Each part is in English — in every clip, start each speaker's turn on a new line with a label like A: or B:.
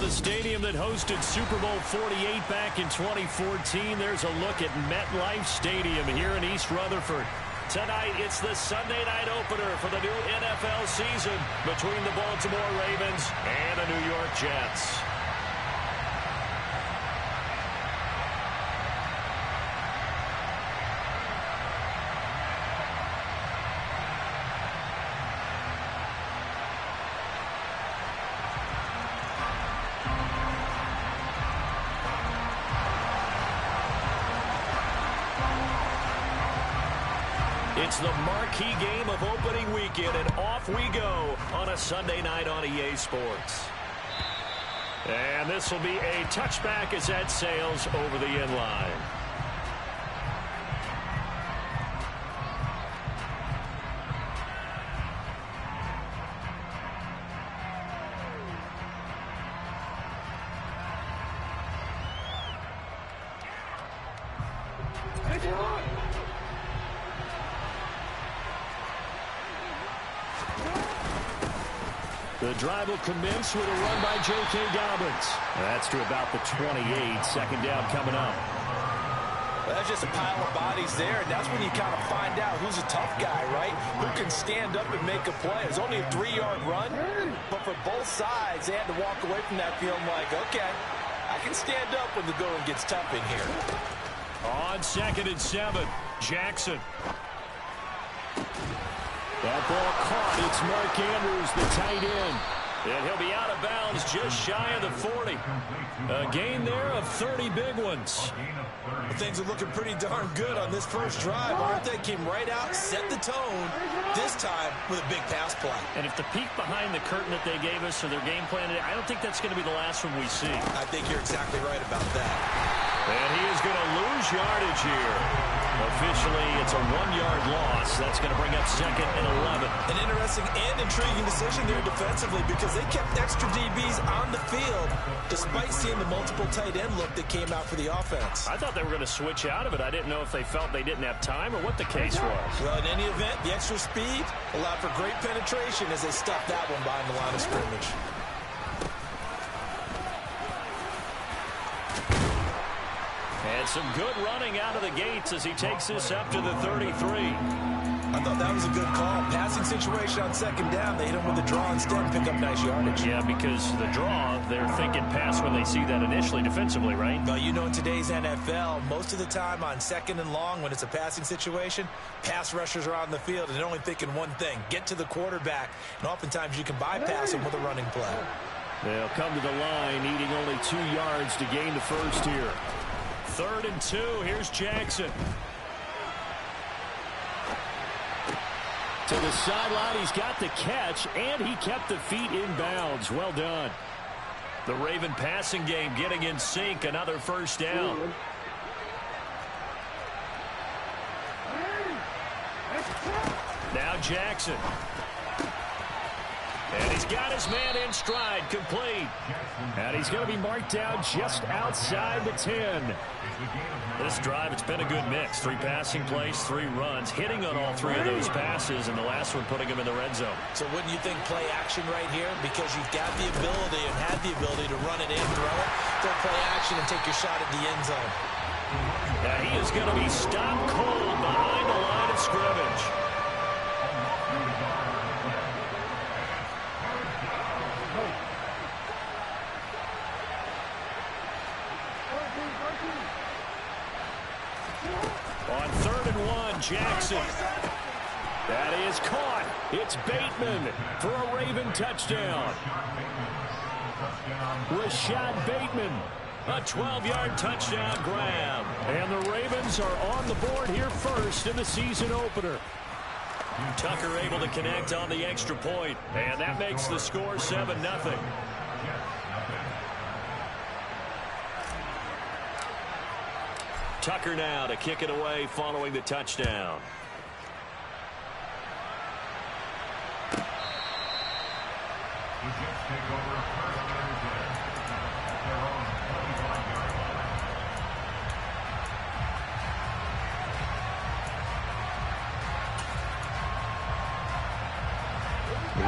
A: the stadium that hosted Super Bowl 48 back in 2014. There's a look at MetLife Stadium here in East Rutherford. Tonight, it's the Sunday night opener for the new NFL season between the Baltimore Ravens and the New York Jets. It's the marquee game of opening weekend, and off we go on a Sunday night on EA Sports. And this will be a touchback as that sails over the end line. The drive will commence with a run by J.K. Dobbins. That's to about the 28. Second down coming up.
B: Well, that's just a pile of bodies there, and that's when you kind of find out who's a tough guy, right? Who can stand up and make a play. It's only a 3-yard run, but for both sides, they had to walk away from that feeling like, okay, I can stand up when the going gets tough in here.
A: On 2nd and 7, Jackson. That ball caught. It's Mark Andrews, the tight end. And he'll be out of bounds just shy of the 40. A gain there of 30 big ones.
B: Well, things are looking pretty darn good on this first drive, aren't they? Came right out, set the tone, this time with a big pass play.
A: And if the peek behind the curtain that they gave us for their game plan, I don't think that's going to be the last one we see.
B: I think you're exactly right about that.
A: And he is going to lose yardage here. Officially, it's a 1-yard loss. That's going to bring up 2nd and 11.
B: An interesting and intriguing decision there defensively because they kept extra DBs on the field despite seeing the multiple tight end look that came out for the offense.
A: I thought they were going to switch out of it. I didn't know if they felt they didn't have time or what the case was.
B: Well, in any event, the extra speed allowed for great penetration as they stuffed that one behind the line of scrimmage.
A: And some good running out of the gates as he takes this up to the 33.
B: I thought that was a good call. Passing situation on 2nd down. They hit him with a draw instead and pick up nice yardage.
A: Yeah, because the draw, they're thinking pass when they see that initially defensively, right?
B: Well, you know in today's NFL, most of the time on 2nd and long when it's a passing situation, pass rushers are on the field and they're only thinking one thing, get to the quarterback. And oftentimes you can bypass him with a running play.
A: They'll come to the line needing only 2 yards to gain the first here. 3rd and 2. Here's Jackson. To the sideline, he's got the catch, and he kept the feet in bounds. Well done. The Raven passing game getting in sync. Another first down. Now Jackson. And he's got his man in stride, complete. And he's going to be marked down just outside the 10. This drive, it's been a good mix. 3 passing plays, 3 runs, hitting on all 3 of those passes, and the last one putting him in the red zone.
B: So wouldn't you think play action right here? Because you've got the ability and had the ability to run it in, throw it, throw play action, and take your shot at the end zone.
A: Now he is going to be stopped cold behind the line of scrimmage. On 3rd and 1, Jackson. That is caught. It's Bateman for a Raven touchdown. Rashad Bateman, a 12-yard touchdown grab. And the Ravens are on the board here first in the season opener. Tucker able to connect on the extra point, and that makes the score 7-0. Tucker now to kick it away following the touchdown.
C: The Jets take over first and 10 at their own 25-yard line.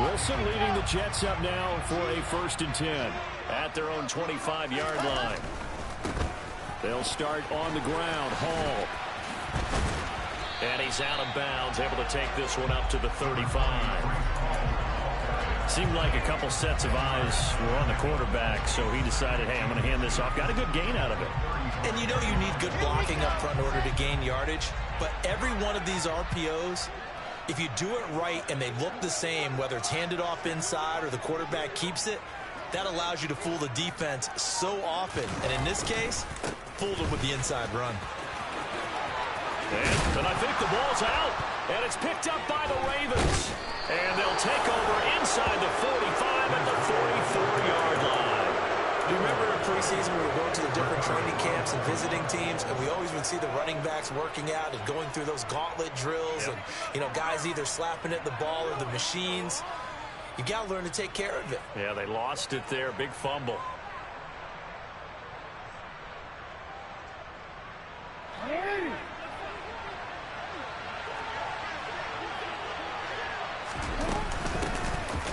A: Wilson leading the Jets up now for a 1st and 10. at their own 25-yard line. They'll start on the ground. Hall. And he's out of bounds, able to take this one up to the 35. Seemed like a couple sets of eyes were on the quarterback, so he decided, hey, I'm going to hand this off. Got a good gain out of it.
B: And you know you need good blocking up front in order to gain yardage, but every one of these RPOs, if you do it right and they look the same, whether it's handed off inside or the quarterback keeps it, that allows you to fool the defense so often. And in this case, fooled them with the inside run.
A: And I think the ball's out, and it's picked up by the Ravens. And they'll take over inside the 45 at the 44-yard line.
B: You remember in preseason we would go to the different training camps and visiting teams, and we always would see the running backs working out and going through those gauntlet drills, and, you know, guys either slapping at the ball or the machines. You got to learn to take care of it.
A: Yeah, they lost it there. Big fumble.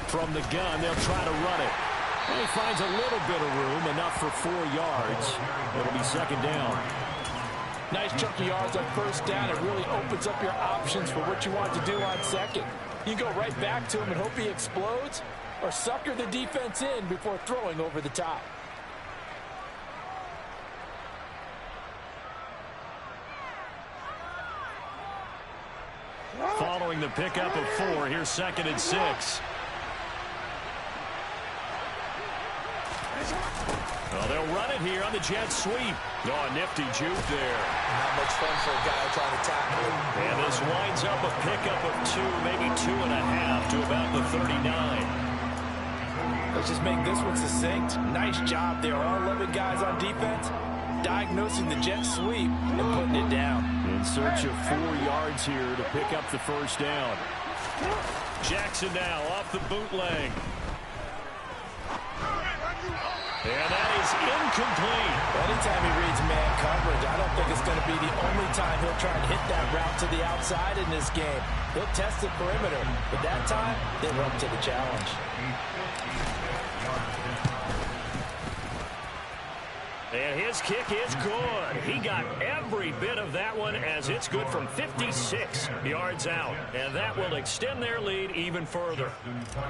A: From the gun, they'll try to run it. And he finds a little bit of room, enough for 4 yards. It'll be second down.
D: Nice chunk of yards on first down. It really opens up your options for what you want to do on second. You can go right back to him and hope he explodes, or sucker the defense in before throwing over the top.
A: Following the pickup of 4, here's 2nd and 6. Well, they'll run it here on the jet sweep. Oh, a nifty juke there.
B: Not much fun for a guy trying to tackle him.
A: And this winds up a pickup of 2, maybe 2.5 to about the 39.
D: Let's just make this one succinct. Nice job there. All 11 guys on defense diagnosing the jet sweep and putting it down.
A: In search of 4 yards here to pick up the first down. Jackson now off the bootleg. And that is incomplete.
D: Anytime he reads man coverage, I don't think it's going to be the only time he'll try and hit that route to the outside in this game. He'll test the perimeter, but that time, they run to the challenge.
A: And his kick is good. He got every bit of that one as it's good from 56 yards out. And that will extend their lead even further.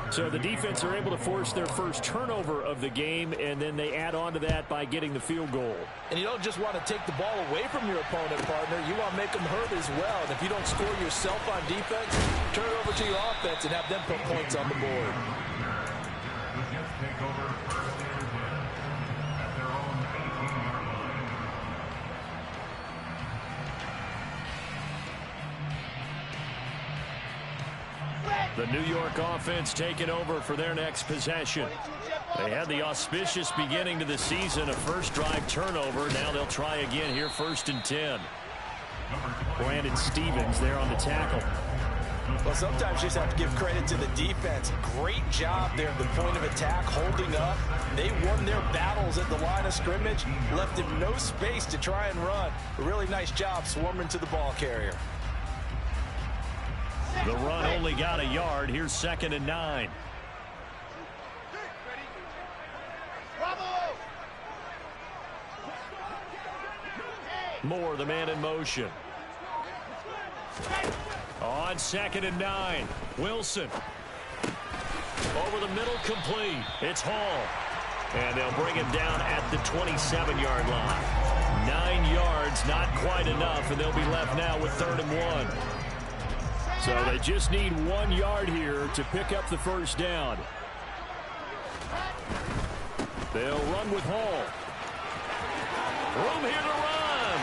A: So the defense are able to force their first turnover of the game, and then they add on to that by getting the field goal.
D: And you don't just want to take the ball away from your opponent, partner. You want to make them hurt as well. And if you don't score yourself on defense, turn it over to your offense and have them put points on the board.
C: The Jets take over first and 10 at their own 18-yard line.
A: The New York offense taking over for their next possession. They had the auspicious beginning to the season, a first drive turnover. Now they'll try again here, 1st and 10. Brandon Stevens there on the tackle.
B: Well, sometimes you just have to give credit to the defense. Great job there at the point of attack, holding up. They won their battles at the line of scrimmage, left him no space to try and run. A really nice job swarming to the ball carrier.
A: The run only got a yard. Here's 2nd and 9. Moore, the man in motion. On 2nd and 9. Wilson. Over the middle, complete. It's Hall. And they'll bring him down at the 27-yard line. 9 yards, not quite enough, and they'll be left now with 3rd and 1. So they just need 1 yard here to pick up the first down. They'll run with Hall. Room here to run.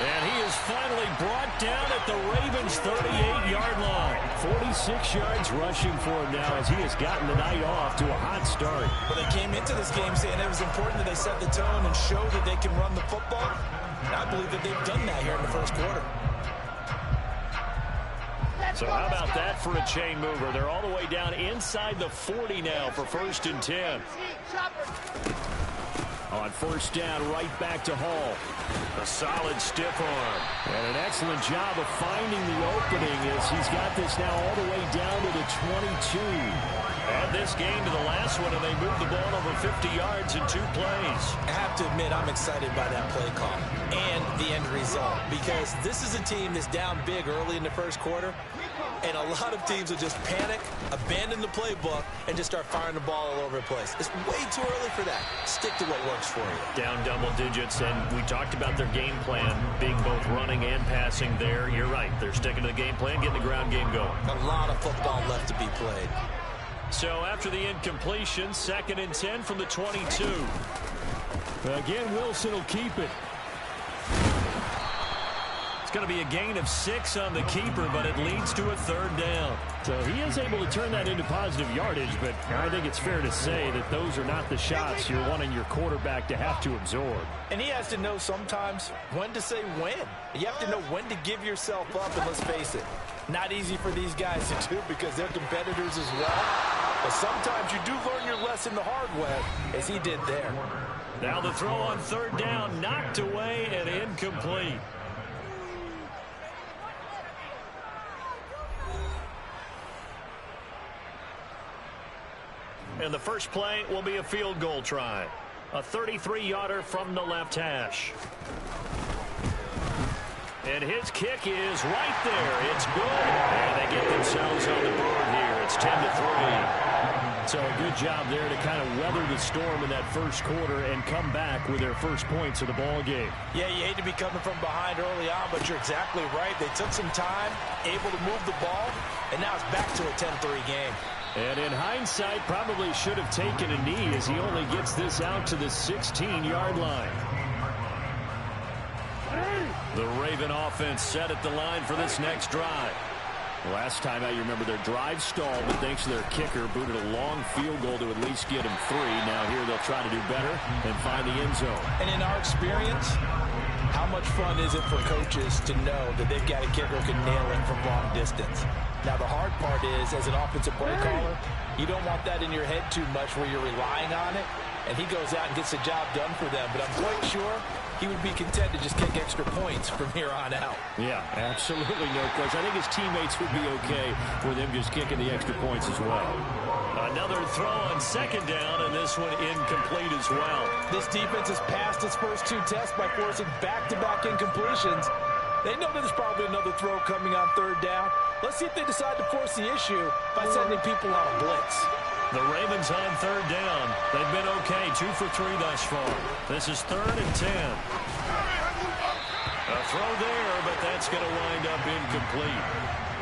A: And he is finally brought down at the Ravens' 38-yard line. 46 yards rushing for him now as he has gotten the night off to a hot start.
B: Well, they came into this game saying it was important that they set the tone and show that they can run the football. And I believe that they've done that here in the first quarter.
A: So how about that for a chain mover? They're all the way down inside the 40 now for 1st and 10. On On first down, right back to Hall. A solid stiff arm. And an excellent job of finding the opening as he's got this now all the way down to the 22. And this game to the last one, and they moved the ball over 50 yards in 2 plays.
B: I have to admit, I'm excited by that play call and the end result, because this is a team that's down big early in the first quarter, and a lot of teams will just panic, abandon the playbook, and just start firing the ball all over the place. It's way too early for that. Stick to what works for you.
A: Down double digits, and we talked about their game plan being both running and passing there. You're right. They're sticking to the game plan, getting the ground game going.
B: A lot of football left to be played.
A: So after the incompletion, 2nd and 10 from the 22. Again, Wilson will keep it. It's going to be a gain of 6 on the keeper, but it leads to a 3rd down. So he is able to turn that into positive yardage, but I think it's fair to say that those are not the shots you're wanting your quarterback to have to absorb.
B: And he has to know sometimes when to say when. You have to know when to give yourself up, and let's face it, not easy for these guys to do because they're competitors as well. But sometimes you do learn your lesson the hard way, as he did there.
A: Now the throw on 3rd down, knocked away and incomplete. And the first play will be a field goal try. A 33-yarder from the left hash. And his kick is right there. It's good. And they get themselves on the board here. It's 10-3. So a good job there to kind of weather the storm in that first quarter and come back with their first points of the ball game.
B: Yeah, you hate to be coming from behind early on, but you're exactly right. They took some time, able to move the ball, and now it's back to a 10-3 game.
A: And in hindsight, probably should have taken a knee as he only gets this out to the 16-yard line. The Raven offense set at the line for this next drive. Last time out, you remember their drive stalled, but thanks to their kicker, booted a long field goal to at least get him 3. Now here they'll try to do better and find the end zone.
B: And in our experience, how much fun is it for coaches to know that they've got a kicker who can nail it from long distance? Now, the hard part is, as an offensive play caller, you don't want that in your head too much where you're relying on it, and he goes out and gets the job done for them. But I'm quite sure he would be content to just kick extra points from here on out.
A: Yeah, absolutely no question. I think his teammates would be okay with him just kicking the extra points as well. Another throw on 2nd down, and this one incomplete as well.
B: This defense has passed its first 2 tests by forcing back-to-back incompletions. They know there's probably another throw coming on 3rd down. Let's see if they decide to force the issue by sending people on a blitz.
A: The Ravens on 3rd down. They've been okay, 2 for 3 thus far. This is 3rd and 10. A throw there, but that's going to wind up incomplete.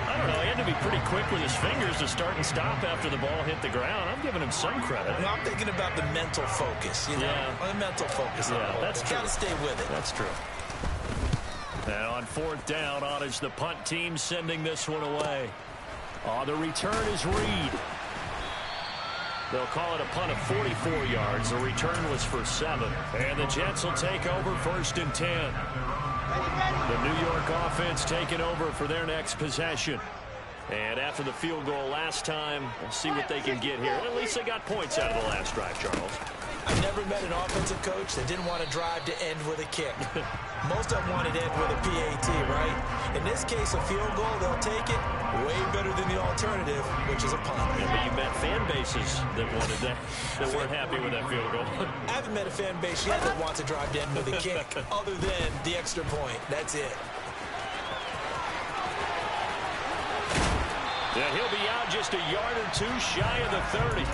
A: I don't know, he had to be pretty quick with his fingers to start and stop after the ball hit the ground. I'm giving him some credit.
B: Well, I'm thinking about the mental focus, you know?
A: Yeah.
B: The mental focus.
A: Yeah, that's true.
B: Got to stay with it.
A: That's true. And on 4th down, on is the punt team sending this one away. The return is Reed. They'll call it a punt of 44 yards. The return was for 7. And the Jets will take over 1st and 10. The New York offense taking over for their next possession. And after the field goal last time, we'll see what they can get here. At least they got points out of the last drive, Charles.
B: I've never met an offensive coach that didn't want to drive to end with a kick. Most of them wanted to end with a PAT, right? In this case, a field goal, they'll take it way better than the alternative, which is a punt.
A: Yeah, but you met fan bases that wanted that weren't happy with that field goal.
B: I haven't met a fan base yet that wants to drive to end with a kick other than the extra point. That's it.
A: Yeah, he'll be out just a yard or 2 shy of the 30.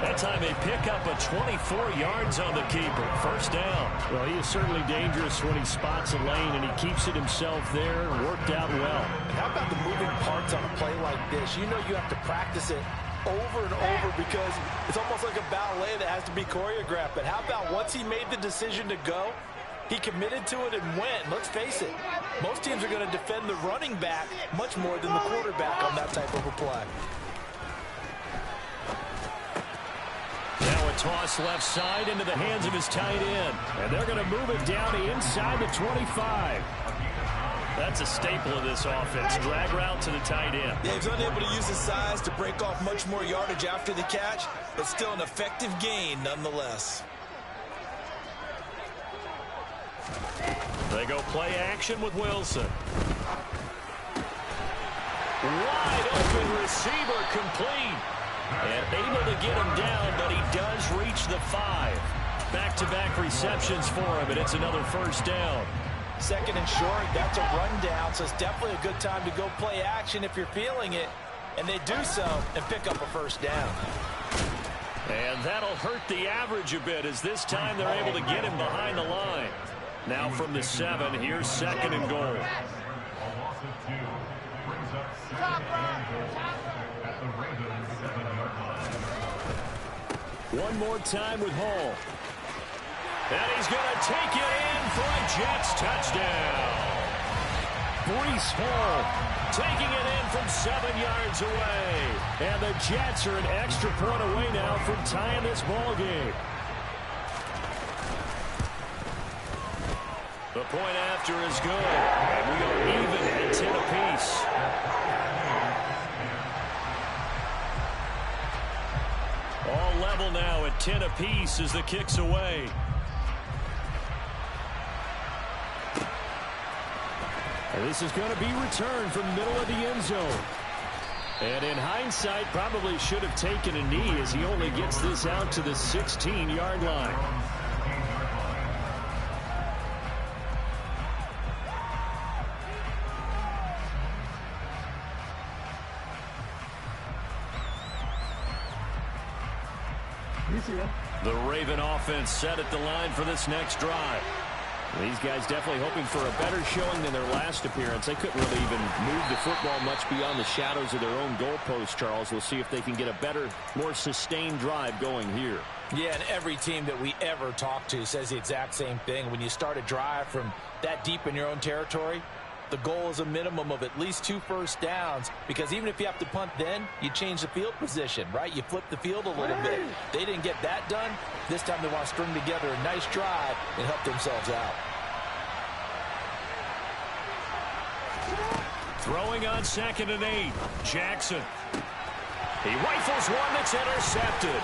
A: That time they pick up a 24 yards on the keeper. 1st down. Well, he is certainly dangerous when he spots a lane, and he keeps it himself there and worked out well.
B: And how about the moving parts on a play like this? You know you have to practice it over and over because it's almost like a ballet that has to be choreographed. But how about once he made the decision to go, he committed to it and went. Let's face it, most teams are going to defend the running back much more than the quarterback on that type of a play.
A: Now a toss left side into the hands of his tight end. And they're going to move it down to inside the 25. That's a staple of this offense. Drag route to the tight end.
B: Yeah, he's unable to use his size to break off much more yardage after the catch, but still an effective gain nonetheless.
A: They go play action with Wilson. Wide open receiver complete. And able to get him down, but he does reach the 5. Back-to-back receptions for him, and it's another first down.
B: Second and short, that's a rundown, so it's definitely a good time to go play action if you're feeling it. And they do so and pick up a first down.
A: And that'll hurt the average a bit, as this time they're able to get him behind the line. Now from the 7, here's second and goal.
C: A loss of 2 brings up second and goal at the Ravens 7-yard line.
A: One more time with Hall. And he's going to take it in for a Jets touchdown. Breece Hall taking it in from 7 yards away. And the Jets are an extra point away now from tying this ball game. The point after is good. And we are even at 10 apiece. All level now at 10 apiece as the kick's away. And this is going to be returned from the middle of the end zone. And in hindsight, probably should have taken a knee as he only gets this out to the 16-yard line. The Raven offense set at the line for this next drive. These guys definitely hoping for a better showing than their last appearance. They couldn't really even move the football much beyond the shadows of their own goalpost, Charles. We'll see if they can get a better, more sustained drive going here.
B: Yeah, and every team that we ever talk to says the exact same thing. When you start a drive from that deep in your own territory, the goal is a minimum of at least 2 first downs, because even if you have to punt then, you change the field position, right? You flip the field a little bit. They didn't get that done. This time they want to string together a nice drive and help themselves out.
A: Throwing on 2nd and 8. Jackson. He rifles one that's intercepted.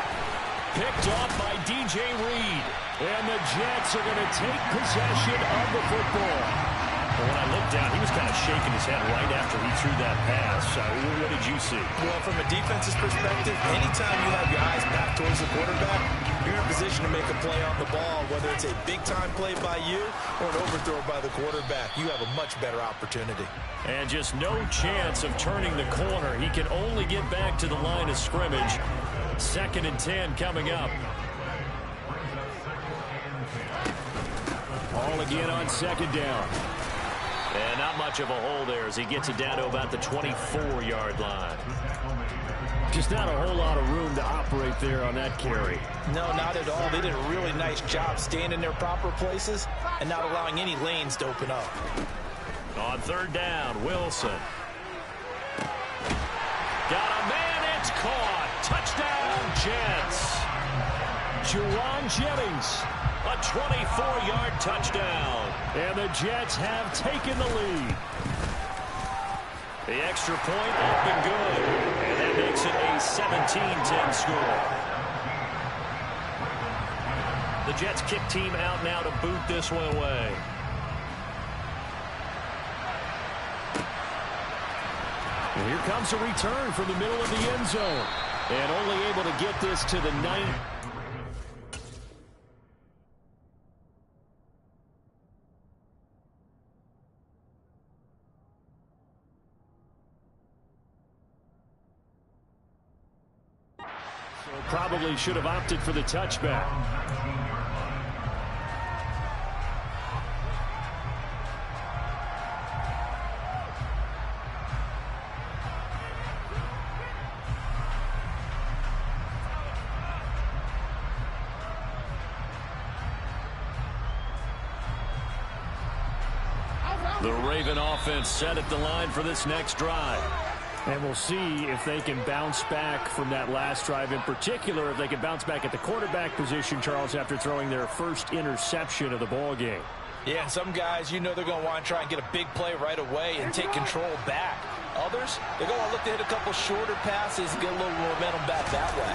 A: Picked off by DJ Reed. And the Jets are going to take possession of the football. When I looked down, he was kind of shaking his head right after he threw that pass. What did you see?
B: Well, from a defense's perspective, anytime you have your eyes back towards the quarterback, you're in a position to make a play on the ball, whether it's a big-time play by you or an overthrow by the quarterback. You have a much better opportunity.
A: And just no chance of turning the corner. He can only get back to the line of scrimmage. 2nd and 10 coming up. All again on 2nd down. And not much of a hole there as he gets it down to about the 24-yard line. Just not a whole lot of room to operate there on that carry.
B: No, not at all. They did a really nice job staying in their proper places and not allowing any lanes to open up.
A: On 3rd down, Wilson. Got a man, it's caught. Touchdown, Jets. Juwan Jennings. A 24-yard touchdown. And the Jets have taken the lead. The extra point up and good. And that makes it a 17-10 score. The Jets kick team out now to boot this one away. And here comes a return from the middle of the end zone. And only able to get this to the 9th. Probably should have opted for the touchback. The Raven offense set at the line for this next drive. And we'll see if they can bounce back from that last drive. In particular, if they can bounce back at the quarterback position, Charles, after throwing their first interception of the ball game.
B: Yeah, some guys, you know they're going to want to try and get a big play right away and take control back. Others, they're going to look to hit a couple shorter passes and get a little momentum back that way.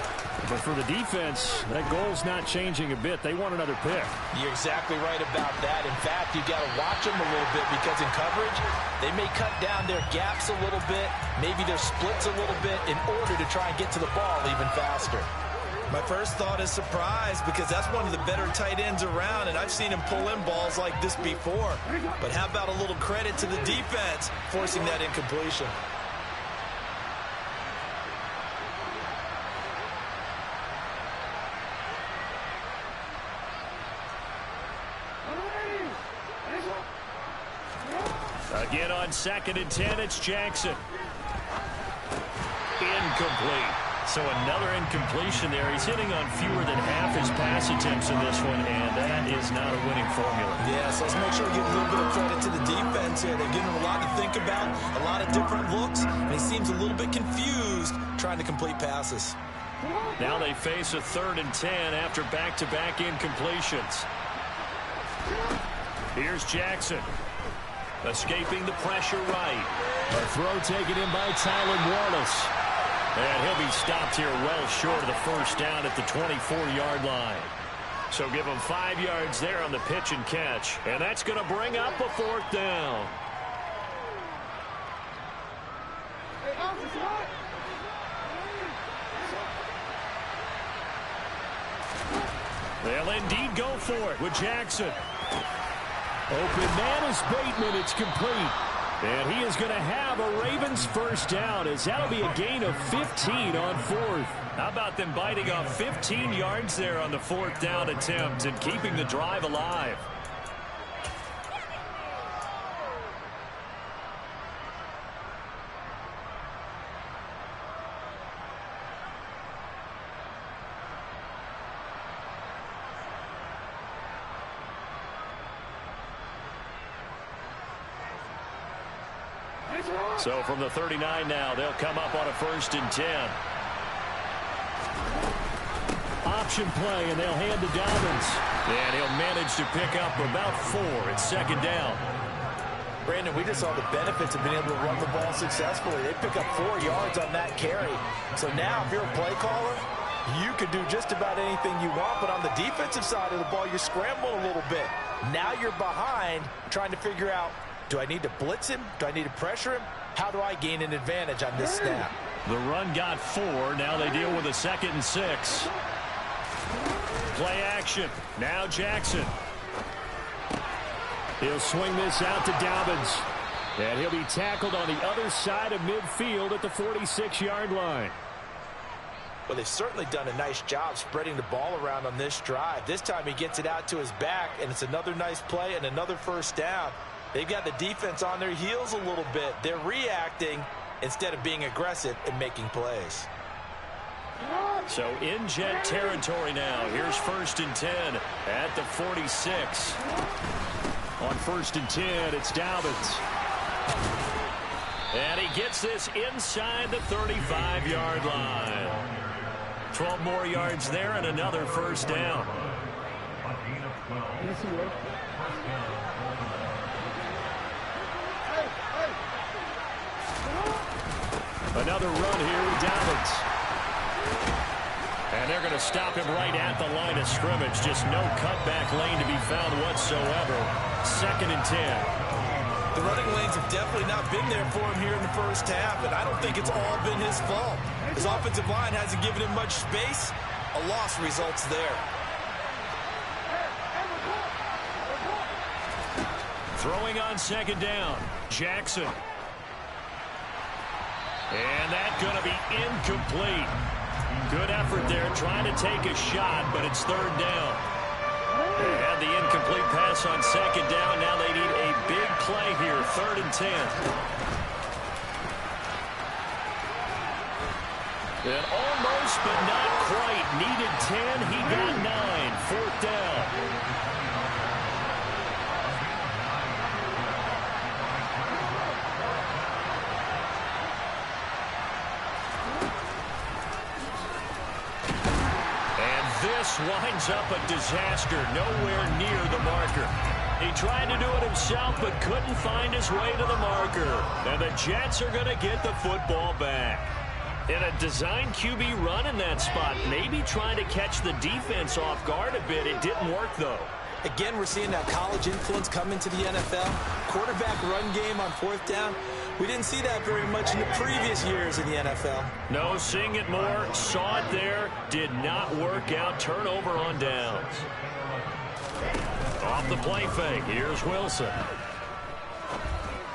A: But for the defense, that goal's not changing a bit. They want another pick.
B: You're exactly right about that. In fact, you've got to watch them a little bit because in coverage, they may cut down their gaps a little bit, maybe their splits a little bit in order to try and get to the ball even faster.
E: My first thought is surprise because that's one of the better tight ends around, and I've seen him pull in balls like this before. But how about a little credit to the defense forcing that incompletion?
A: Again on 2nd and 10, it's Jackson. Incomplete. So another incompletion there. He's hitting on fewer than half his pass attempts in this one, and that is not a winning formula.
E: Yeah, so let's make sure we give a little bit of credit to the defense here. They're giving him a lot to think about, a lot of different looks, and he seems a little bit confused trying to complete passes.
A: Now they face a 3rd and 10 after back-to-back incompletions. Here's Jackson. Escaping the pressure right. A throw taken in by Tylan Wallace. And he'll be stopped here well short of the first down at the 24-yard line. So give him 5 yards there on the pitch and catch. And that's going to bring up a 4th down. They'll indeed go for it with Jackson. Open man is Bateman. It's complete. And he is going to have a Ravens first down, as that'll be a gain of 15 on 4th. How about them biting off 15 yards there on the 4th down attempt and keeping the drive alive? So from the 39 now, they'll come up on a 1st and 10. Option play, and they'll hand to Dobbins. And he'll manage to pick up about 4 at 2nd down.
B: Brandon, we just saw the benefits of being able to run the ball successfully. They pick up 4 yards on that carry. So now if you're a play caller, you can do just about anything you want. But on the defensive side of the ball, you're scrambling a little bit. Now you're behind trying to figure out, do I need to blitz him? Do I need to pressure him? How do I gain an advantage on this snap?
A: The run got 4. Now they deal with a 2nd and 6. Play action. Now Jackson. He'll swing this out to Dobbins. And he'll be tackled on the other side of midfield at the 46-yard line.
B: Well, they've certainly done a nice job spreading the ball around on this drive. This time he gets it out to his back, and it's another nice play and another first down. They've got the defense on their heels a little bit. They're reacting instead of being aggressive and making plays.
A: So in Jet territory now. Here's 1st and 10 at the 46. On 1st and 10, it's Dobbins. And he gets this inside the 35-yard line. 12 more yards there and another first down. Another run here with Dobbins. And they're going to stop him right at the line of scrimmage. Just no cutback lane to be found whatsoever. 2nd and 10.
E: The running lanes have definitely not been there for him here in the first half, and I don't think it's all been his fault. His offensive line hasn't given him much space. A loss results there.
A: Throwing on 2nd down. Jackson. And that's going to be incomplete. Good effort there, trying to take a shot, but it's 3rd down. They had the incomplete pass on 2nd down. Now they need a big play here, 3rd and 10. And almost, but not quite. Needed 10, he got 9. 4th down. This winds up a disaster, nowhere near the marker. He tried to do it himself, but couldn't find his way to the marker. And the Jets are going to get the football back. In a design QB run in that spot, maybe trying to catch the defense off guard a bit. It didn't work, though.
B: Again, we're seeing that college influence come into the NFL. Quarterback run game on 4th down. We didn't see that very much in the previous years in the NFL.
A: No, seeing it more, saw it there, did not work out. Turnover on downs. Off the play fake, here's Wilson.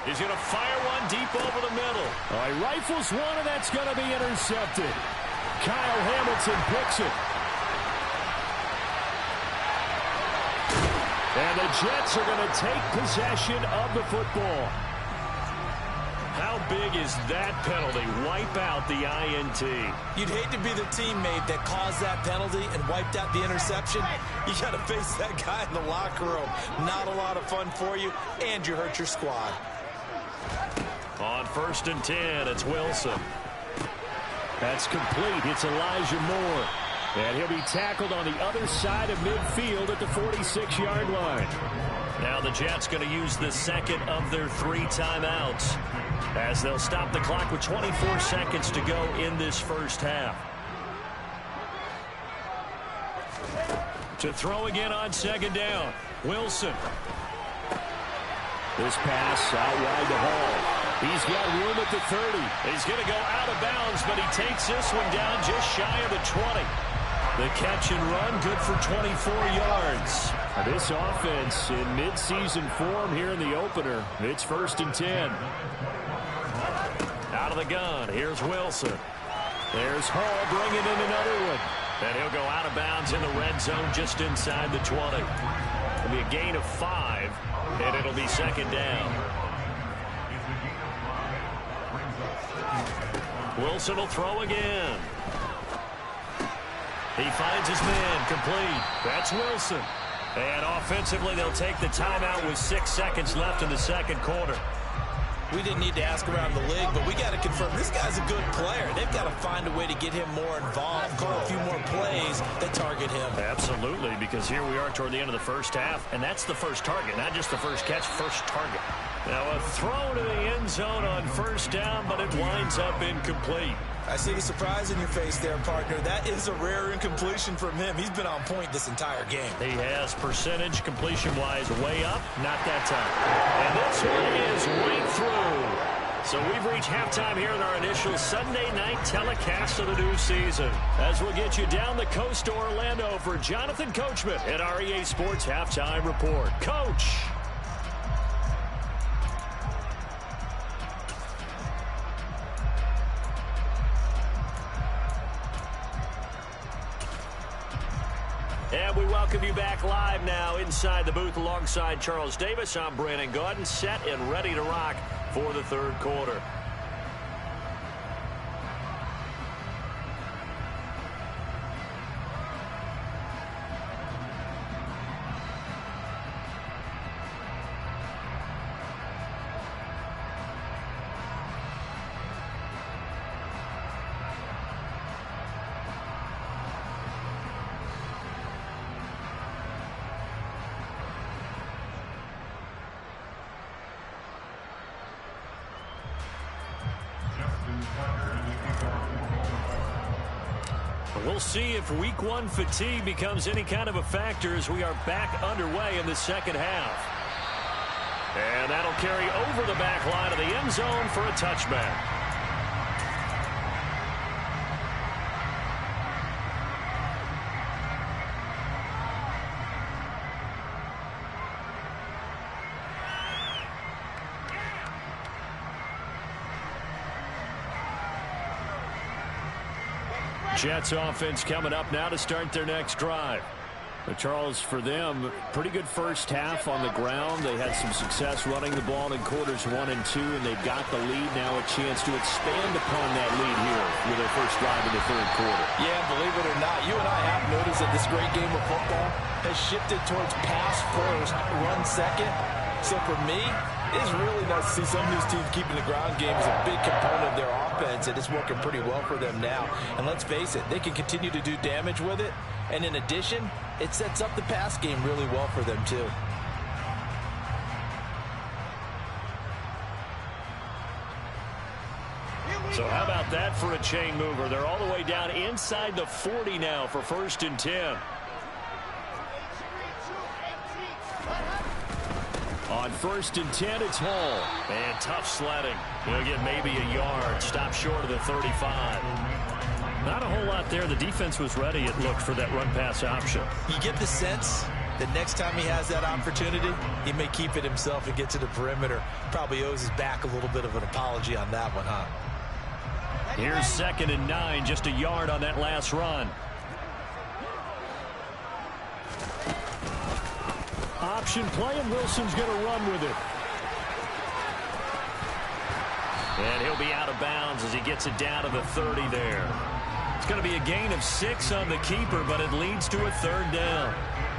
A: He's going to fire one deep over the middle.
F: He rifles one, and that's going to be intercepted. Kyle Hamilton picks it. And the Jets are going to take possession of the football.
A: How big is that penalty? Wipe out the INT.
B: You'd hate to be the teammate that caused that penalty and wiped out the interception. You got to face that guy in the locker room. Not a lot of fun for you, and you hurt your squad.
A: On 1st and 10, it's Wilson.
F: That's complete. It's Elijah Moore. And he'll be tackled on the other side of midfield at the 46-yard line.
A: Now the Jets going to use the second of their 3 timeouts as they'll stop the clock with 24 seconds to go in this first half. To throw again on 2nd down, Wilson.
F: This pass out wide to Hall. He's got room at the 30.
A: He's going to go out of bounds, but he takes this one down just shy of the 20. The catch and run, good for 24 yards.
F: This offense in midseason form here in the opener. It's 1st and 10.
A: Out of the gun, here's Wilson.
F: There's Hall bringing in another one.
A: And he'll go out of bounds in the red zone just inside the 20. It'll be a gain of 5, and it'll be 2nd down. Wilson will throw again. He finds his man, complete. That's Wilson. And offensively, they'll take the timeout with 6 seconds left in the 2nd quarter.
B: We didn't need to ask around the league, but we got to confirm this guy's a good player. They've got to find a way to get him more involved, call a few more plays that target him.
A: Absolutely, because here we are toward the end of the first half, and that's the first target, not just the first catch, first target. Now a throw to the end zone on 1st down, but it winds up incomplete.
B: I see the surprise in your face there, partner. That is a rare incompletion from him. He's been on point this entire game.
A: He has percentage completion-wise way up, not that time. And this one is right through. So we've reached halftime here in our initial Sunday night telecast of the new season. As we'll get you down the coast to Orlando for Jonathan Coachman at our EA Sports Halftime Report. Coach! And we welcome you back live now inside the booth alongside Charles Davis. I'm Brandon Gaudin, set and ready to rock for the 3rd quarter. We'll see if week 1 fatigue becomes any kind of a factor as we are back underway in the 2nd half. And that'll carry over the back line of the end zone for a touchback. Jets offense coming up now to start their next drive. Charles, for them, pretty good first half on the ground. They had some success running the ball in quarters 1 and 2, and they've got the lead now, a chance to expand upon that lead here with their first drive in the 3rd quarter.
B: Yeah, believe it or not, you and I have noticed that this great game of football has shifted towards pass first, run second. So for me, it is really nice to see some of these teams keeping the ground game as a big component of their offense, and it's working pretty well for them now. And let's face it, they can continue to do damage with it. And in addition, it sets up the pass game really well for them, too.
A: So how about that for a chain mover? They're all the way down inside the 40 now for 1st and 10. On 1st and 10, it's Hall. And tough sledding. He'll get maybe a yard. Stop short of the 35. Not a whole lot there. The defense was ready, it looked, for that run-pass option.
E: You get the sense that next time he has that opportunity, he may keep it himself and get to the perimeter. Probably owes his back a little bit of an apology on that one, huh?
A: Here's 2nd and 9, just a yard on that last run. Option play, and Wilson's going to run with it. And he'll be out of bounds as he gets it down to the 30 there. It's going to be a gain of 6 on the keeper, but it leads to a 3rd down.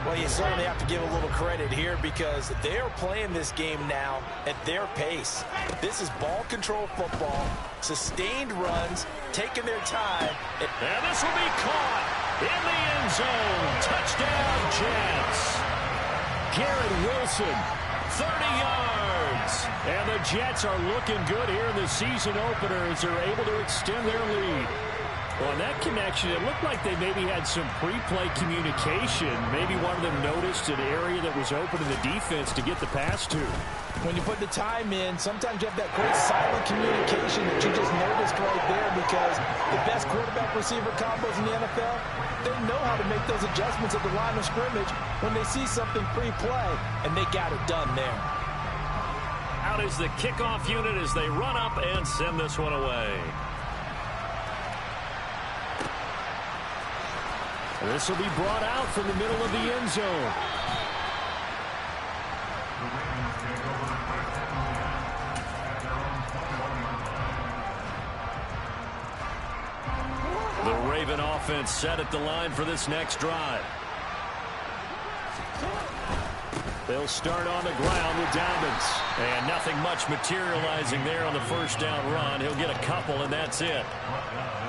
B: Well, you certainly have to give a little credit here because they are playing this game now at their pace. This is ball control football, sustained runs, taking their time.
A: And this will be caught in the end zone. Touchdown, Jets. Garrett Wilson, 30 yards. And the Jets are looking good here in the season opener as they're able to extend their lead. Well, on that connection, it looked like they maybe had some pre-play communication. Maybe one of them noticed an area that was open in the defense to get the pass to.
D: When you put the time in, sometimes you have that great silent communication that you just noticed right there because the best quarterback-receiver combos in the NFL, they know how to make those adjustments at the line of scrimmage when they see something pre-play, and they got it done there.
A: Out is the kickoff unit as they run up and send this one away. This will be brought out from the middle of the end zone. The Raven offense set at the line for this next drive. They'll start on the ground with Dobbins. And nothing much materializing there on the 1st down run. He'll get a couple, and that's it.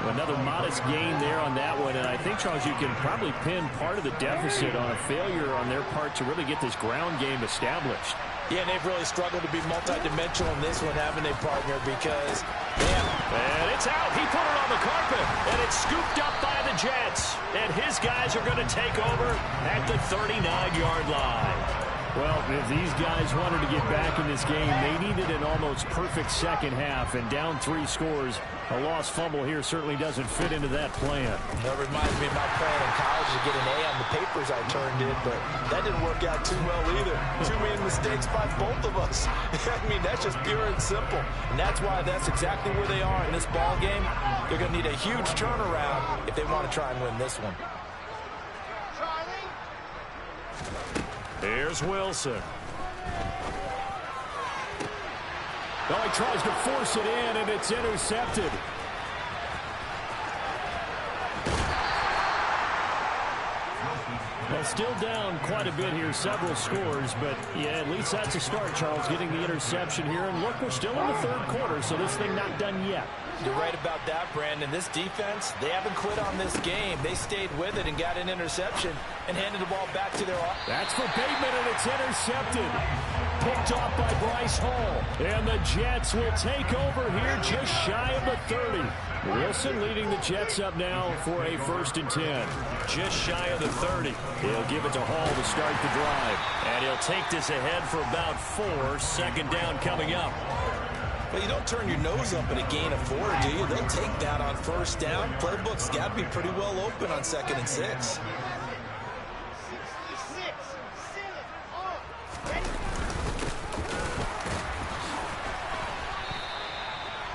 A: Another modest gain there on that one, and I think, Charles, you can probably pin part of the deficit on a failure on their part to really get this ground game established.
B: Yeah, and they've really struggled to be multidimensional in this one, haven't they, partner? Because,
A: and it's out. He put it on the carpet, and it's scooped up by the Jets. And his guys are going to take over at the 39-yard line. Well, if these guys wanted to get back in this game, they needed an almost perfect second half, and down 3 scores. A lost fumble here certainly doesn't fit into that plan.
B: That reminds me of my plan in college to get an A on the papers I turned in, but that didn't work out too well either. Too many mistakes by both of us. I mean, that's just pure and simple. And that's why that's exactly where they are in this ball game. They're going to need a huge turnaround if they want to try and win this one.
A: Here's Wilson. Oh, he tries to force it in, and it's intercepted. Well, still down quite a bit here, several scores, but yeah, at least that's a start, Charles, getting the interception here. And look, we're still in the 3rd quarter, so this thing not done yet.
B: You're right about that, Brandon. This defense, they haven't quit on this game. They stayed with it and got an interception and handed the ball back to their offense.
A: That's for Bateman, and it's intercepted. Picked off by Bryce Hall. And the Jets will take over here just shy of the 30. Wilson leading the Jets up now for a 1st and 10. Just shy of the 30. He'll give it to Hall to start the drive. And he'll take this ahead for about 4. 2nd down coming up.
E: Well, you don't turn your nose up at a gain of 4, do you? They'll take that on 1st down. Playbook's got to be pretty well open on 2nd and 6.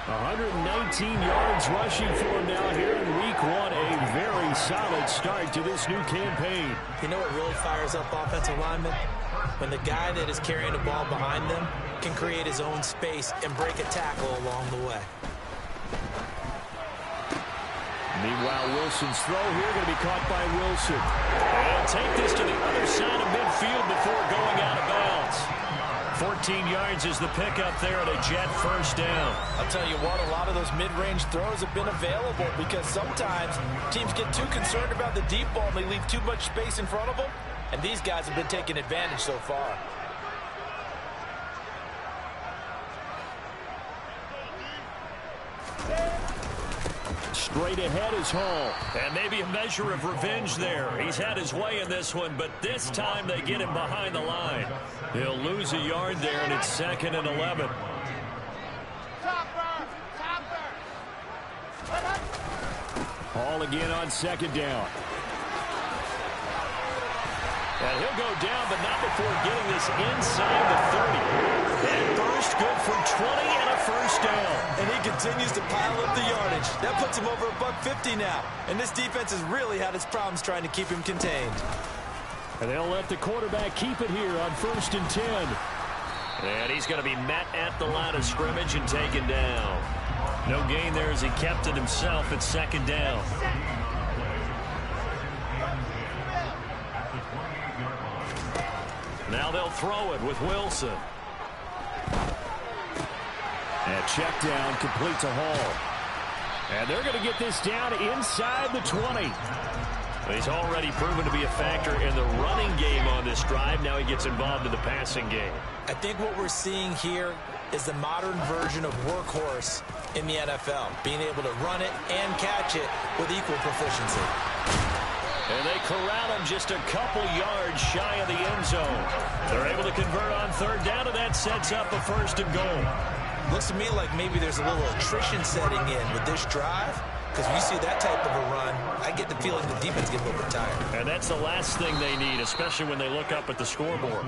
A: $119 yards rushing for him now here in week 1. A very solid start to this new campaign.
B: You know what really fires up offensive linemen? When the guy that is carrying the ball behind them can create his own space and break a tackle along the way.
A: Meanwhile, Wilson's throw here going to be caught by Wilson. They'll take this to the other side of midfield before going out of bounds. 14 yards is the pickup there at a Jet 1st down.
B: I'll tell you what, a lot of those mid-range throws have been available because sometimes teams get too concerned about the deep ball and they leave too much space in front of them. And these guys have been taking advantage so far.
F: straight ahead is Hall.
A: And maybe a measure of revenge there. He's had his way in this one, but this time they get him behind the line. He'll lose a yard there, and it's 2nd and 11.
F: Hall again on 2nd down.
A: And he'll go down, but not before getting this inside the 30. And first, good for 20 and a first down.
E: And he continues to pile up the yardage. That puts him over $150 now. And this defense has really had its problems trying to keep him contained.
F: And they'll let the quarterback keep it here on 1st and 10.
A: And he's going to be met at the line of scrimmage and taken down. No gain there as he kept it himself at 2nd down. Now they'll throw it with Wilson.
F: And check down complete to Hall. And they're going to get this down inside the 20.
A: He's already proven to be a factor in the running game on this drive. Now he gets involved in the passing game.
B: I think what we're seeing here is the modern version of workhorse in the NFL, being able to run it and catch it with equal proficiency.
A: And they corral him just a couple yards shy of the end zone. They're able to convert on 3rd down, and that sets up a 1st and goal.
B: Looks to me like maybe there's a little attrition setting in with this drive, because when you see that type of a run, I get the feeling the defense gets a little bit tired.
A: And that's the last thing they need, especially when they look up at the scoreboard.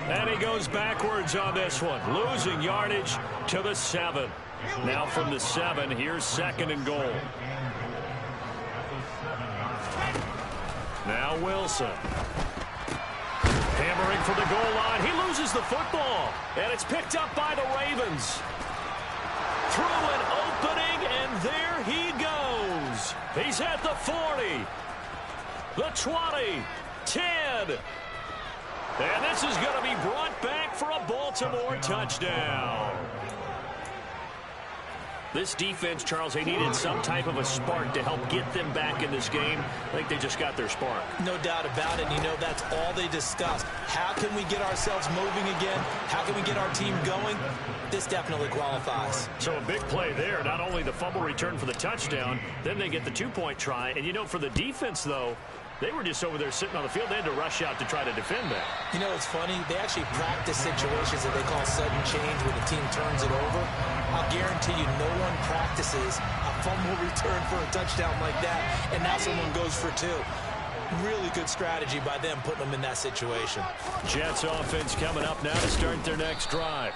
A: And he goes backwards on this one, losing yardage to the 7. Now from the 7, here's 2nd and goal. Now Wilson. Hammering for the goal line. He loses the football. And it's picked up by the Ravens. Through an opening, and there he goes. He's at the 40. The 20. 10. And this is going to be brought back for a Baltimore touchdown. This defense, Charles, they needed some type of a spark to help get them back in this game. I think they just got their spark.
B: No doubt about it. You know, that's all they discussed. How can we get ourselves moving again? How can we get our team going? This definitely qualifies.
A: So a big play there. Not only the fumble return for the touchdown, then they get the 2-point try. And, you know, for the defense, though, they were just over there sitting on the field. They had to rush out to try to defend that.
B: You know, it's funny. They actually practice situations that they call sudden change when the team turns it over. I'll guarantee you no one practices a fumble return for a touchdown like that, and now someone goes for 2. Really good strategy by them putting them in that situation.
A: Jets offense coming up now to start their next drive.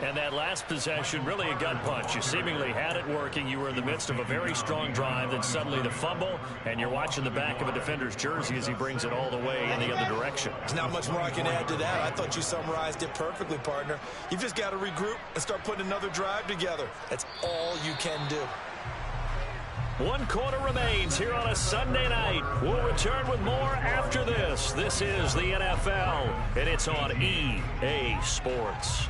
A: And that last possession, really a gut punch. You seemingly had it working. You were in the midst of a very strong drive. Then suddenly the fumble, and you're watching the back of a defender's jersey as he brings it all the way in the other direction.
E: There's not much more I can add to that. I thought you summarized it perfectly, partner. You've just got to regroup and start putting another drive together. That's all you can do.
A: 1 quarter remains here on a Sunday night. We'll return with more after this. This is the NFL, and it's on EA Sports.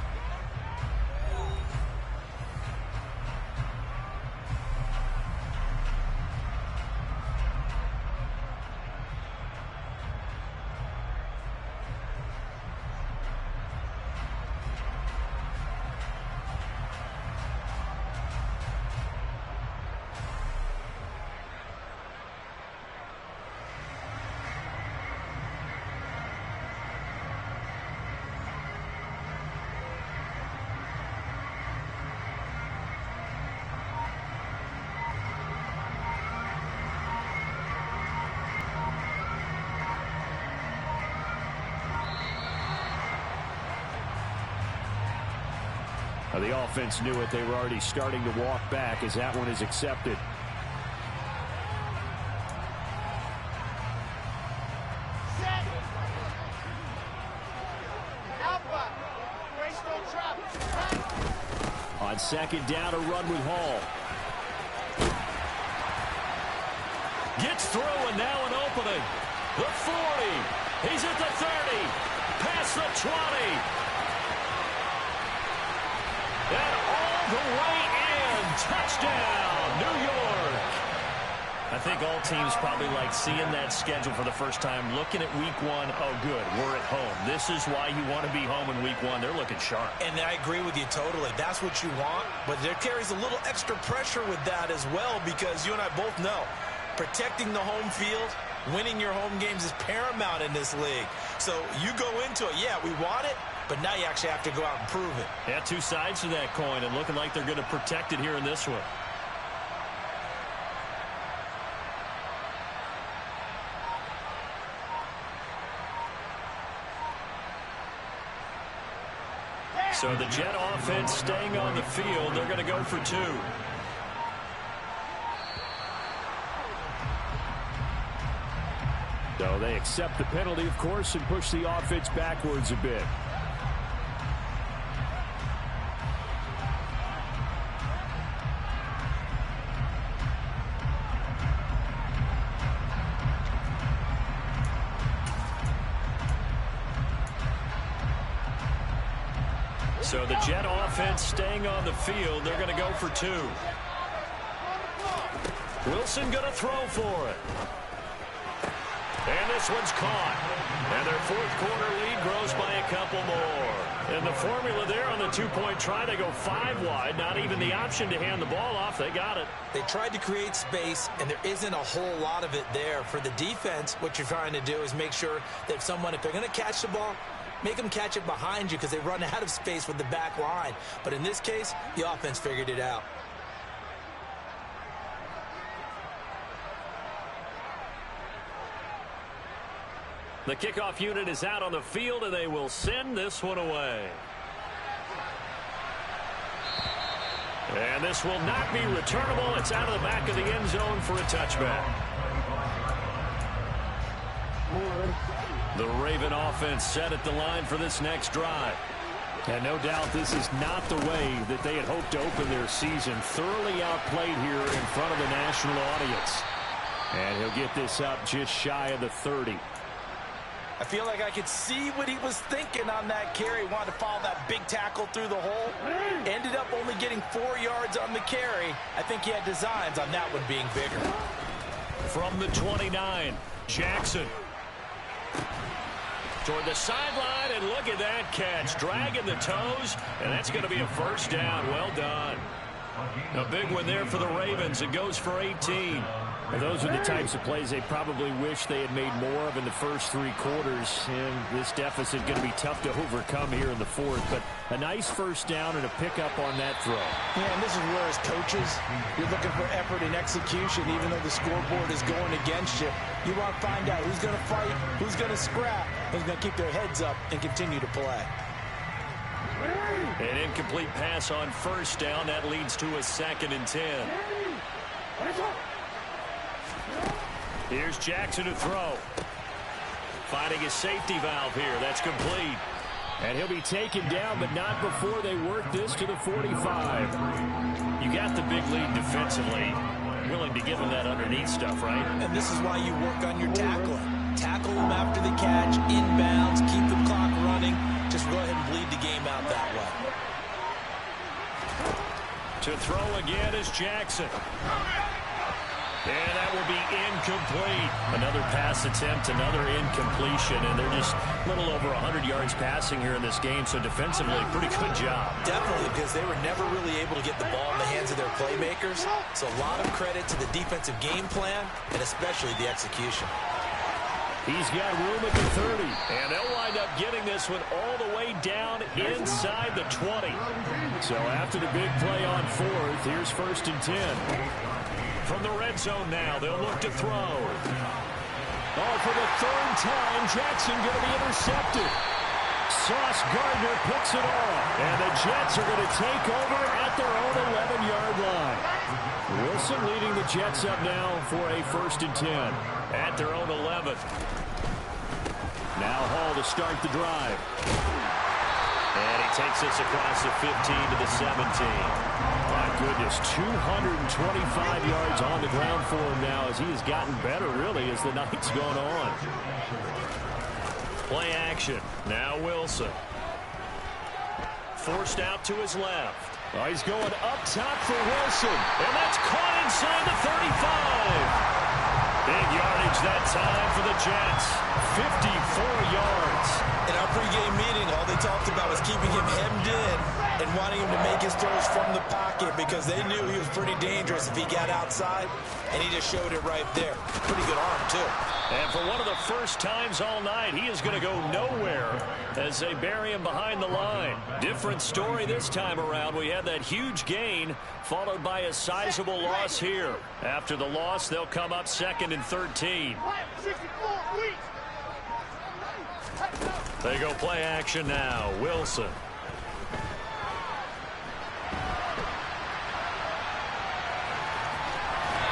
A: The offense knew it. They were already starting to walk back as that one is accepted. On 2nd down, a run with Hall. Gets through, and now an opening. The 40. He's at the 30. Past the 20. And all the way in. Touchdown, New York. I think all teams probably like seeing that schedule for the first time, looking at week one. Oh, good, we're at home. This is why you want to be home in week one. They're looking sharp.
E: And I agree with you totally. That's what you want, but there carries a little extra pressure with that as well, because you and I both know protecting the home field, winning your home games is paramount in this league. So you go into it, yeah, we want it, but now you actually have to go out and prove it.
A: Yeah, two sides to that coin, and looking like they're going to protect it here in this one. So the Jet offense staying on the field. They're going to go for two.
F: So they accept the penalty, of course, and push the offense backwards a bit.
A: So the Jet offense staying on the field. They're going to go for two. Wilson going to throw for it. And this one's caught. And their fourth quarter lead grows by a couple more. And the formula there on the two-point try, they go 5 wide. Not even the option to hand the ball off. They got it.
E: They tried to create space, and there isn't a whole lot of it there. For the defense, what you're trying to do is make sure that if they're going to catch the ball, make them catch it behind you, because they run out of space with the back line. But in this case, the offense figured it out.
A: The kickoff unit is out on the field, and they will send this one away. And this will not be returnable. It's out of the back of the end zone for a touchback. The Raven offense set at the line for this next drive.
F: And no doubt this is not the way that they had hoped to open their season. Thoroughly outplayed here in front of the national audience. And he'll get this up just shy of the 30.
E: I feel like I could see what he was thinking on that carry. Wanted to follow that big tackle through the hole. Ended up only getting 4 yards on the carry. I think he had designs on that one being bigger.
A: From the 29, Jackson. Toward the sideline, and look at that catch. Dragging the toes, and that's going to be a first down. Well done. A big one there for the Ravens. It goes for 18.
F: Well, those are the types of plays they probably wish they had made more of in the first 3 quarters. And this deficit going to be tough to overcome here in the fourth. But a nice first down and a pickup on that throw.
D: Yeah, and this is where, as coaches, you're looking for effort and execution. Even though the scoreboard is going against you, you want to find out who's going to fight, who's going to scrap, who's going to keep their heads up and continue to play.
A: An incomplete pass on first down. That leads to a 2nd and 10. Here's Jackson to throw. Finding his safety valve here. That's complete.
F: And he'll be taken down, but not before they work this to the 45.
A: You got the big lead defensively. Willing to give him that underneath stuff, right?
E: And this is why you work on your tackling. Tackle them after the catch, inbounds, keep the clock running. Just go ahead and bleed the game out that way.
A: To throw again is Jackson. And that will be incomplete. Another pass attempt, another incompletion, and they're just a little over 100 yards passing here in this game, so defensively, pretty good job.
E: Definitely, because they were never really able to get the ball in the hands of their playmakers, so a lot of credit to the defensive game plan, and especially the execution.
F: He's got room at the 30.
A: And they'll wind up getting this one all the way down inside the 20.
F: So after the big play on 4th, here's 1st and 10.
A: From the red zone now, they'll look to throw.
F: Oh, for the 3rd time, Jackson going to be intercepted. Sauce Gardner picks it off. And the Jets are going to take over at their own 11-yard line. Wilson leading the Jets up now for a 1st and 10.
A: At their own 11.
F: Now Hall to start the drive.
A: And he takes us across the 15 to the 17.
F: My goodness, 225 yards on the ground for him now as he has gotten better, really, as the night's gone on.
A: Play action. Now Wilson. Forced out to his left.
F: Oh, he's going up top for Wilson.
A: And that's caught inside the 35. Big yardage that time for the Jets. 54 yards.
E: In our pregame meeting, all they talked about was keeping him hemmed in and wanting him to make his throws from the pocket because they knew he was pretty dangerous if he got outside, and he just showed it right there. Pretty good arm, too.
A: And for one of the first times all night, he is going to go nowhere as they bury him behind the line. Different story this time around. We had that huge gain followed by a sizable loss here. After the loss, they'll come up 2nd and 13. They go play action now. Wilson.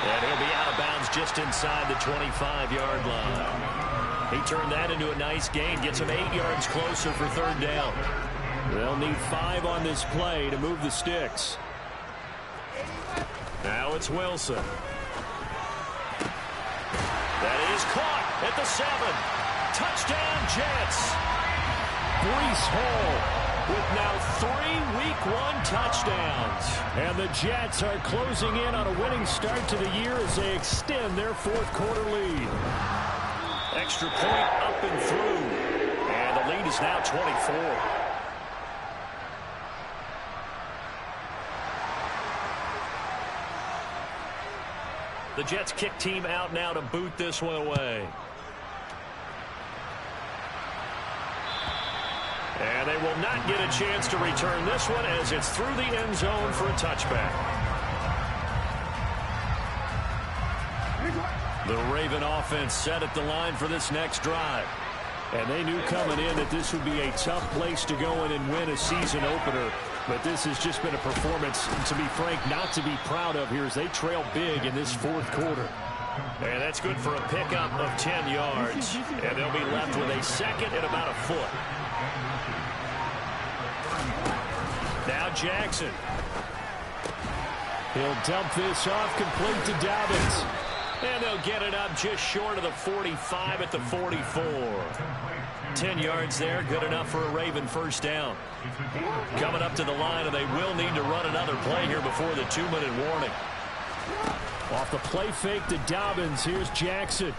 A: And he'll be out of bounds just inside the 25-yard line. He turned that into a nice gain. Gets him 8 yards closer for 3rd down. They'll need 5 on this play to move the sticks. Now it's Wilson. That is caught at the 7. Touchdown, Jets. Breece Hall with now 3 Week 1 touchdowns. And the Jets are closing in on a winning start to the year as they extend their 4th quarter lead. Extra point up and through. And the lead is now 24. The Jets kick team out now to boot this one away. And they will not get a chance to return this one as it's through the end zone for a touchback. The Raven offense set at the line for this next drive. And they knew coming in that this would be a tough place to go in and win a season opener. But this has just been a performance, to be frank, not to be proud of here as they trail big in this 4th quarter. And that's good for a pickup of 10 yards. And they'll be left with a 2nd and about a foot. Now Jackson. He'll dump this off complete to Dobbins. And they'll get it up just short of the 45 at the 44. 10 yards there, good enough for a Raven 1st down. Coming up to the line, and they will need to run another play here before the 2-minute warning. Off the play fake to Dobbins, here's Jackson.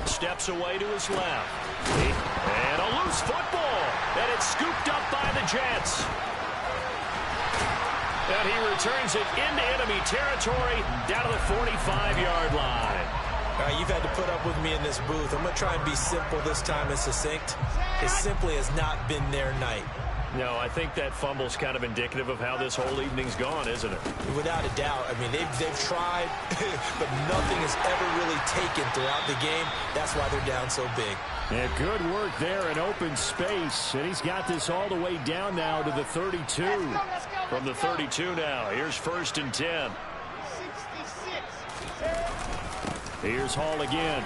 A: Steps away to his left. And a loose football. And it's scooped up by the Jets. And he returns it into enemy territory down to the 45-yard line.
E: All right, you've had to put up with me in this booth. I'm going to try and be simple this time and succinct. It simply has not been their night.
A: No, I think that fumble's kind of indicative of how this whole evening's gone, isn't it?
E: Without a doubt. I mean, they've tried, but nothing has ever really taken throughout the game. That's why they're down so big.
F: Yeah, good work there in open space. And he's got this all the way down now to the 32.
A: From the 32 now, here's 1st and 10.
F: Here's Hall again.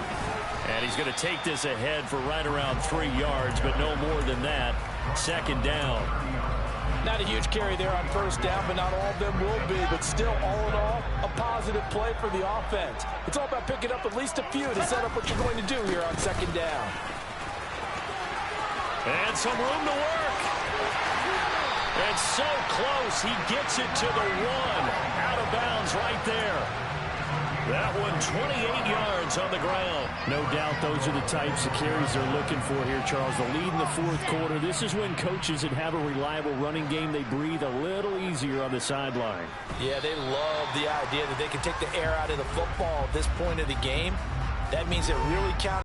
A: And he's going to take this ahead for right around 3 yards, but no more than that. 2nd down.
D: Not a huge carry there on 1st down, but not all of them will be. But still, all in all, a positive play for the offense. It's all about picking up at least a few to set up what you're going to do here on 2nd down.
A: And some room to work. And so close, he gets it to the 1. Out of bounds right there. That one 28 yards on the ground.
F: No doubt those are the types of carries they're looking for here, Charles. The lead in the 4th quarter. This is when coaches that have a reliable running game, they breathe a little easier on the sideline.
E: Yeah, they love the idea that they can take the air out of the football at this point of the game. That means it really counts.